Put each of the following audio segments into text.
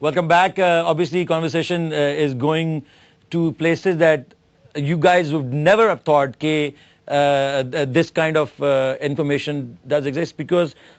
Welcome back. Obviously, conversation is going to places that you guys would never have thought this kind of information does exist, because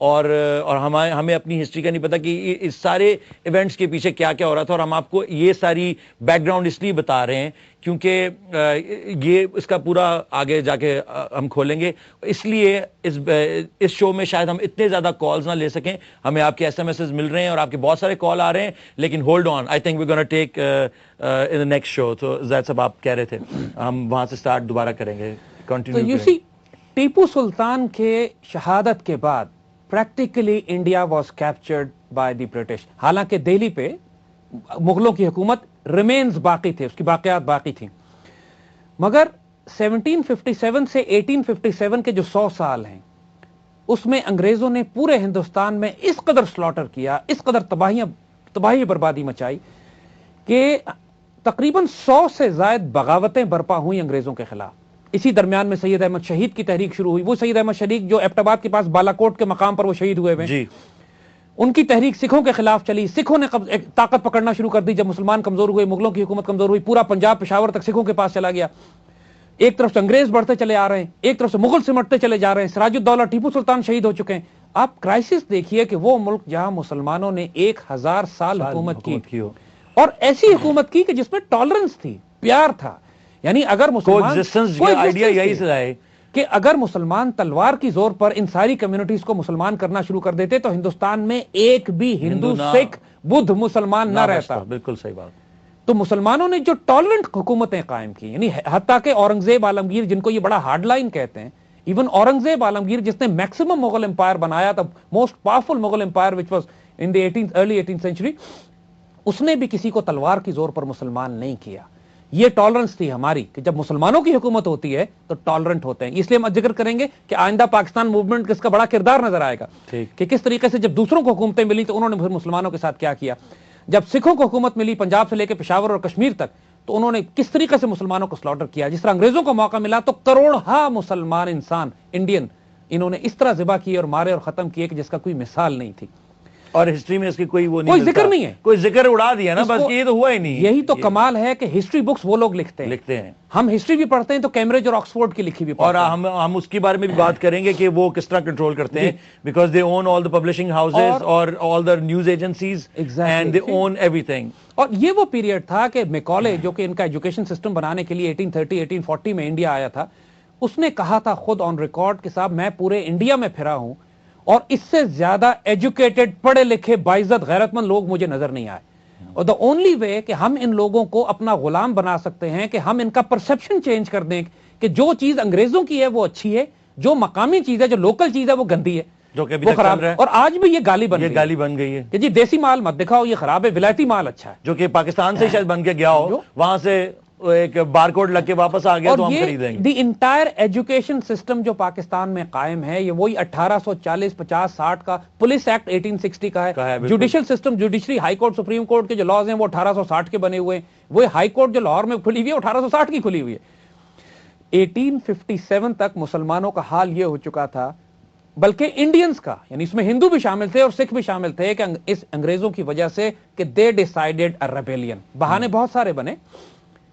اور ہمیں اپنی history کا نہیں پتا کہ اس سارے ایونٹس کے پیچھے کیا کیا ہو رہا تھا، اور ہم آپ کو یہ ساری بیک گراؤنڈ اس لیے بتا رہے ہیں کیونکہ یہ اس کا پورا آگے جا کے ہم کھولیں گے، اس لیے اس شو میں شاید ہم اتنے زیادہ کالز نہ لے سکیں. ہمیں آپ کے ایس ایم ایسز مل رہے ہیں اور آپ کے بہت سارے کال آ رہے ہیں، لیکن hold on, I think we gonna take in the next show. تو زید صاحب آپ کہہ رہے تھے ہم وہاں سے سٹارٹ دوبارہ کریں گے، کنٹینیو کریں گے. ٹیپو سلطان کے شہادت کے بعد practically India was captured by the British. حالانکہ دہلی پہ مغلوں کی حکومت ریمینز باقی تھے، اس کی باقیات باقی تھیں، مگر 1757 سے 1857 کے جو 100 سال ہیں اس میں انگریزوں نے پورے ہندوستان میں اس قدر سلاٹر کیا، اس قدر تباہی بربادی مچائی کہ تقریباً 100 سے زائد بغاوتیں برپا ہوئی انگریزوں کے خلاف. اسی درمیان میں سید احمد شہید کی تحریک شروع ہوئی. وہ سید احمد شہید جو ایبٹ آباد کے پاس بالاکوٹ کے مقام پر وہ شہید ہوئے ہیں، ان کی تحریک سکھوں کے خلاف چلی. سکھوں نے طاقت پکڑنا شروع کر دی. جب مسلمان کمزور ہوئے، مغلوں کی حکومت کمزور ہوئی، پورا پنجاب پشاور تک سکھوں کے پاس چلا گیا. ایک طرف سے انگریز بڑھتے چلے آ رہے ہیں، ایک طرف سے مغل سمٹتے چلے جا رہے ہیں. سراج الدولہ ٹیپو سلطان شہید ہو چکے ہیں. آپ کرائسس دیکھیے کہ وہ ملک جہاں مسلمانوں نے 1000 سال حکومت کی، اور ایسی حکومت کی کہ جس میں ٹالرنس تھی، پیار تھا. یعنی اگر اگر مسلمان تلوار کی زور پر ان ساری کمیونٹیز کو مسلمان کرنا شروع کر دیتے تو ہندوستان میں ایک بھی ہندو، سکھ، بدھ مسلمان نہ رہتا. بالکل صحیح بات. تو مسلمانوں نے جو ٹالرنٹ حکومتیں قائم کی، یعنی حتیٰ کہ اورنگزیب عالمگیر جن کو یہ بڑا ہارڈ لائن کہتے ہیں، ایون اورنگزیب عالمگیر جس نے میکسیمم مغل امپائر بنایا تھا، most powerful Mughal empire which was in the early 18th century, اس نے بھی کسی کو تلوار کی زور پر مسلمان نہیں کیا. یہ ٹالرنس تھی ہماری کہ جب مسلمانوں کی حکومت ہوتی ہے تو ٹالرنٹ ہوتے ہیں. اس لیے ہم ذکر کریں گے کہ آئندہ پاکستان موومنٹ کس کا بڑا کردار نظر آئے گا کہ کس طریقے سے جب دوسروں کو حکومتیں ملی تو انہوں نے پھر مسلمانوں کے ساتھ کیا کیا. جب سکھوں کو حکومت ملی پنجاب سے لے کے پشاور اور کشمیر تک تو انہوں نے کس طریقے سے مسلمانوں کو سلاٹر کیا. جس طرح انگریزوں کو موقع ملا تو کروڑہا مسلمان انسان انڈین انہوں نے اس طرح ذبح کیے اور مارے اور ختم کیے کہ جس کا کوئی مثال نہیں تھی. اور ہسٹری میں اس کی کوئی ذکر نہیں ہے، کوئی ذکر اڑا دیا نا بس، یہ تو ہوا ہی نہیں. یہی تو کمال ہے کہ ہسٹری بکس وہ لوگ لکھتے ہیں. ہم ہسٹری بھی پڑھتے ہیں تو کیمبرج اور آکسفورڈ کی لکھی بھی پڑھتے ہیں، اور ہم اس کے بارے میں بھی بات کریں گے کہ وہ کس طرح کنٹرول کرتے ہیں، because they own all the publishing houses اور all the news agencies and they own everything. اور یہ وہ پیریڈ تھا کہ میکالے جو کہ ان کا ایجوکیشن سسٹم بنانے کے لیے 1830 1840 میں انڈیا آیا تھا، اس نے کہا تھا خود آن ریکارڈ کہ صاحب میں پورے انڈیا میں پھرا ہوں اور اس سے زیادہ ایجوکیٹڈ، پڑھے لکھے، باعزت، غیرت مند لوگ مجھے نظر نہیں آئے. اور دا اونلی وے کہ ہم ان لوگوں کو اپنا غلام بنا سکتے ہیں کہ ہم ان کا پرسپشن چینج کر دیں کہ جو چیز انگریزوں کی ہے وہ اچھی ہے، جو مقامی چیز ہے، جو لوکل چیز ہے وہ گندی ہے، جو کہ وہ خراب ہے. اور آج بھی یہ گالی بن گئی ہے کہ جی دیسی مال مت دکھاؤ، یہ خراب ہے، ولایتی مال اچھا ہے، جو کہ پاکستان سے شاید بن کے گیا ہو، وہاں سے ایک بار کوڈ لگ کے واپس آ گیا تو ہم خریدیں گے. دی انٹائر ایجوکیشن سسٹم جو پاکستان میں قائم ہے یہ وہی 1840 50 60 کا پولیس ایکٹ 1860 کا ہے. Judicial system, judiciary, high court, supreme court کے جو لاز ہیں وہ 1860 کے بنے ہوئے ہیں. وہ ہائی کورٹ جو لاہور میں کھلی ہوئی ہے 1860 کی کھلی ہوئی ہے. 1857 تک مسلمانوں کا حال یہ ہو چکا تھا، بلکہ انڈینز کا، یعنی اس میں ہندو بھی شامل تھے اور سکھ بھی شامل تھے، کہ اس انگریزوں کی وجہ سے کہ دے ڈیسائیڈڈ ا ریبیلین. بہانے بہت سارے بنے،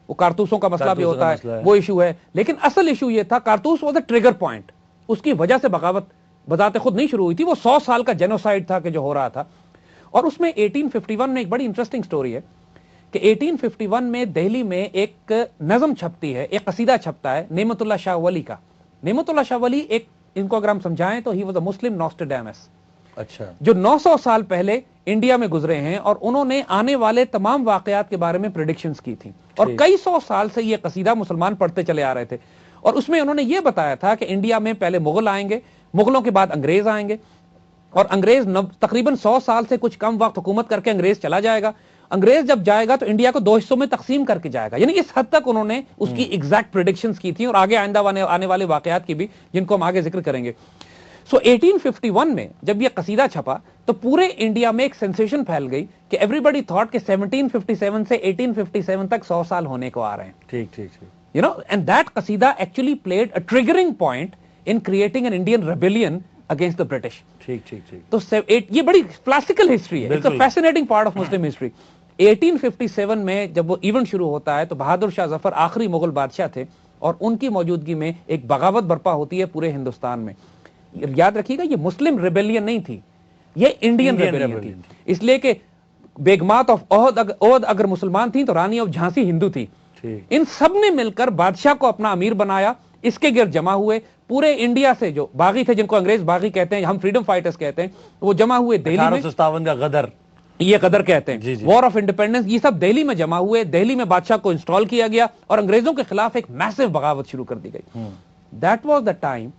وہ کارتوسوں کا مسئلہ بھی ہوتا ہے، وہ ایشو ہے، لیکن اصل ایشو یہ تھا کارتوس واز اے ٹریگر پوائنٹ. اس کی وجہ سے بغاوت بذات خود نہیں شروع ہوئی تھی، وہ 100 سال کا جینوسائیڈ تھا کہ جو ہو رہا تھا. اور اس میں 1851 میں ایک بڑی انٹرسٹنگ سٹوری ہے کہ 1851 میں دہلی میں ایک نظم چھپتی ہے، ایک قصیدہ چھپتا ہے نعمت اللہ شاہ ولی کا. نعمت اللہ شاہ ولی ایک، ان کو اگر ہم سمجھائیں تو ہی واز اے مسلم نوسٹرڈیمس، اچھا، جو 900 سال پہلے انڈیا میں گزرے ہیں اور انہوں نے آنے والے تمام واقعات کے بارے میں پریڈکشنز کی تھیں. اور کئی 100 سال سے یہ قصیدہ مسلمان پڑھتے چلے آ رہے تھے. اور اس میں انہوں نے یہ بتایا تھا کہ انڈیا میں پہلے مغل آئیں گے، مغلوں کے بعد انگریز آئیں گے، اور انگریز تقریباً 100 سال سے کچھ کم وقت حکومت کر کے انگریز چلا جائے گا. انگریز جب جائے گا تو انڈیا کو 2 حصوں میں تقسیم کر کے جائے گا. یعنی اس حد تک انہوں نے اس کی ایگزیکٹ پریڈکشنز کی تھیں، اور آگے آئندہ آنے والے واقعات کی بھی، جن کو ہم آگے ذکر کریں گے. سو 1851 میں جب یہ قصیدہ چھپا تو پورے انڈیا میں ایک سینسیشن پھیل گئی کہ ایوری بڈی تھاٹ کہ 1757 سے 1857 تک 100 سال ہونے کو آ رہے ہیں. ٹھیک ٹھیک ٹھیک. You know, and that قصیدہ actually played a triggering point in creating an Indian rebellion against the British. ٹھیک ٹھیک ٹھیک. تو یہ بڑی کلاسیکل ہسٹری ہے. It's a بالکل. fascinating part of Muslim history. 1857 میں جب وہ ایونٹ شروع ہوتا ہے تو بہادر شاہ ظفر آخری مغل بادشاہ تھے اور ان کی موجودگی میں ایک بغاوت برپا ہوتی ہے پورے ہندوستان میں. یاد رکھیے گا یہ مسلم ریبیلین نہیں تھی, یہ انڈین ریبیلین تھی. اس لیے کہ بیگمات آف اودھ اگر مسلمان تھیں تو رانی آف جھانسی ہندو تھی. ان سب نے مل کر بادشاہ کو اپنا امیر بنایا, اس کے گرد جمع ہوئے. پورے انڈیا سے جو باغی تھے, جن کو انگریز باغی کہتے ہیں, ہم فریڈم فائٹرز کہتے ہیں, وہ جمع ہوئے دہلی میں. 1857 کا غدر, یہ قدر کہتے ہیں, وار آف انڈیپینڈنس, یہ سب دہلی میں جمع ہوئے. دہلی میں بادشاہ کو انسٹال کیا گیا اور انگریزوں کے خلاف ایک میسو بغاوت شروع کر دی گئی. دیٹ واز دا ٹائم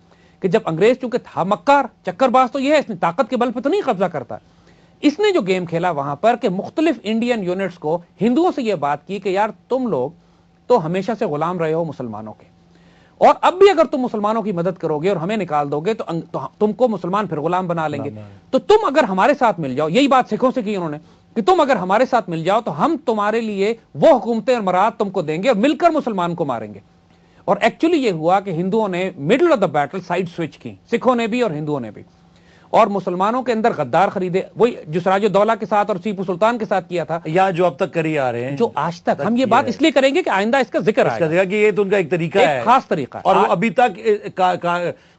کہ جب انگریز چونکہ تھا مکار, چکر باز تو یہ ہے, اس نے طاقت کے بل پہ تو نہیں قبضہ کرتا. اس نے جو گیم کھیلا وہاں پر کہ مختلف انڈین یونٹس کو ہندوؤں سے یہ بات کی کہ یار تم لوگ تو ہمیشہ سے غلام رہے ہو مسلمانوں کے, اور اب بھی اگر تم مسلمانوں کی مدد کرو گے اور ہمیں نکال دو گے تو تم کو مسلمان پھر غلام بنا لیں گے. تو تم اگر ہمارے ساتھ مل جاؤ, یہی بات سکھوں سے کی انہوں نے, کہ تم اگر ہمارے ساتھ مل جاؤ تو ہم تمہارے لیے وہ حکومتیں اور مراد تم کو دیں گے اور مل کر مسلمان کو ماریں گے. اور ایکچولی یہ ہوا کہ ہندوؤں نے middle of the battle side switch کی, سکھوں نے بھی اور ہندوؤں نے بھی, اور مسلمانوں کے اندر غدار خریدے, وہی جو سراج الدولہ کے ساتھ اور ٹیپو سلطان کے ساتھ کیا تھا, یا جو اب تک کری آ رہے ہیں, جو آج تک. ہم یہ بات اس لیے کریں گے کہ آئندہ اس کا ذکر آئے گا کہ یہ تو ان کا ایک طریقہ ہے, ایک خاص طریقہ, اور وہ ابھی تک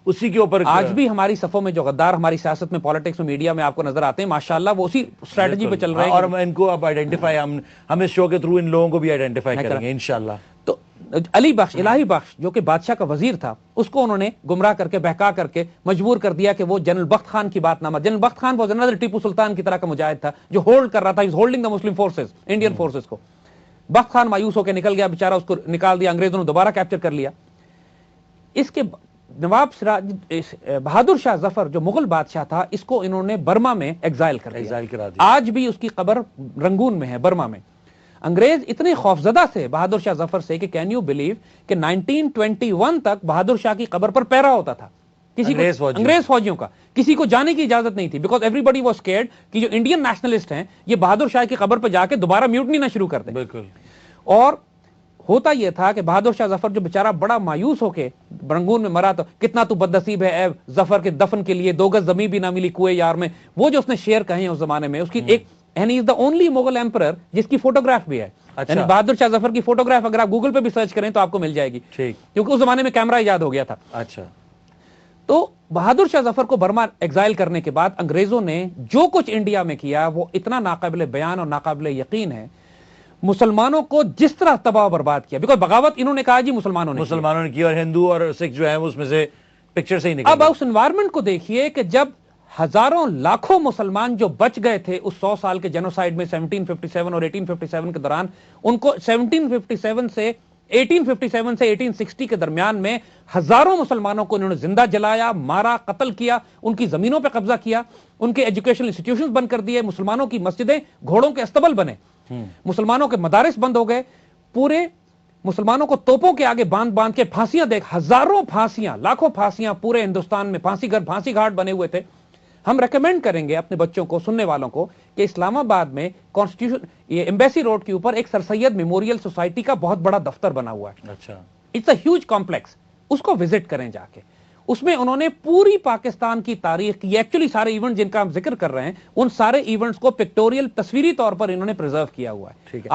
اسی کے اوپر. آج بھی ہماری صفوں میں جو غدار ہماری سیاست میں, پالیٹکس میں, میڈیا میں آپ کو نظر آتے ہیں, ماشاءاللہ وہ اسی اسٹریٹجی پہ چل رہے ہیں. اور ان کو اب آئیڈینٹیفائی, ہم اس شو کے تھرو ان لوگوں کو بھی آئیڈینٹیفائی کریں گے انشاءاللہ. تو علی بخش, الہی بخش, جو کہ بادشاہ کا وزیر تھا, اس کو انہوں نے گمراہ کر کے, بہکا کر کے مجبور کر دیا کہ وہ جنرل بخت خان کی بات نہ مان. جنرل بخت خان وہ جنرل ٹیپو سلطان کی طرح کا مجاہد تھا جو ہولڈ کر رہا تھا, holding the Muslim forces, Indian forces کو. بخت خان مایوس ہو کے نکل گیا بیچارہ, اس کو نکال دیا, انگریزوں نے دوبارہ کیپچر کر لیا. اس کے نواب سراج بہادر شاہ ظفر جو مغل بادشاہ تھا, اس کو انہوں نے برما میں ایگزائل کر دیا. آج بھی اس کی قبر رنگون میں ہے, برما میں. انگریز اتنے خوفزدہ سے بہادر شاہ ظفر سے کہ کین یو بلیو کہ 1921 تک بہادر شاہ کی قبر پر پہرا ہوتا تھا کسی کو, انگریز فوجیوں کا, کسی کو جانے کی اجازت نہیں تھی, because everybody was scared کہ جو انڈین نیشنلسٹ ہیں یہ بہادر شاہ کی قبر پہ جا کے دوبارہ میوٹنی نہ شروع کر دیں. بالکل. اور ہوتا یہ تھا کہ بہادر شاہ ظفر جو بیچارہ بڑا مایوس ہو کے رنگون میں مرا, تو کتنا تو بدنصیب ہے اے ظفر کے دفن کے لیے 2 گز زمین بھی نہ ملی کوئے یار میں, وہ جو اس نے شعر کہے ہیں اس زمانے میں, اس کی ایک, and he is the only Mughal emperor جس کی فوٹوگراف بھی ہے. یعنی بہادر شاہ ظفر کی فوٹوگراف اگر آپ گوگل پہ بھی سرچ کریں تو آپ کو مل جائے گی, کیونکہ اس زمانے میں کیمرہ ایجاد ہو گیا تھا. اچھا. تو بہادر شاہ ظفر کو برما ایگزائل کرنے کے بعد انگریزوں نے جو کچھ انڈیا میں کیا وہ اتنا ناقابل بیان اور ناقابل یقین ہے. مسلمانوں کو جس طرح تباہ و برباد کیا, بیکاز بغاوت انہوں نے کہا جی مسلمانوں نے کی, اور ہندو اور سکھ جو ہیں اس میں سے پکچر سے ہی نکل. اب اس انوائرمنٹ کو دیکھیے کہ جب ہزاروں لاکھوں مسلمان جو بچ گئے تھے اس 100 سال کے جینوسائیڈ میں 1757 اور 1857 کے دوران, ان کو 1757 سے 1860 کے درمیان میں ہزاروں مسلمانوں کو انہوں نے زندہ جلایا, مارا, قتل کیا, ان کی زمینوں پہ قبضہ کیا, ان کے ایجوکیشنل انسٹیٹیوشنز بند کر دیے, مسلمانوں کی مسجدیں گھوڑوں کے استبل بنے, مسلمانوں کے مدارس بند ہو گئے, پورے مسلمانوں کو توپوں کے آگے باندھ باندھ کے پھانسیاں دیکھ, ہزاروں پھانسیاں, لاکھوں پھانسیاں پورے ہندوستان میں, پھانسی گھر, پھانسی گھاٹ بنے ہوئے تھے. ہم ریکمینڈ کریں گے اپنے بچوں کو, سننے والوں کو, کہ اسلام آباد میں کانسٹیٹیوشن, یہ ایمبیسی روڈ کے اوپر ایک سر سید میموریل سوسائٹی کا بہت بڑا دفتر بنا ہوا ہے. اچھا. اٹس اے ہیوج کمپلیکس, اس کو وزٹ کریں جا کے. اس میں انہوں نے پوری پاکستان کی تاریخ کی, ایکچولی سارے ایونٹ جن کا ہم ذکر کر رہے ہیں ان سارے ایونٹس کو پکٹوریل تصویری طور پر انہوں نے پرزرو کیا ہوا ہے. ٹھیک ہے.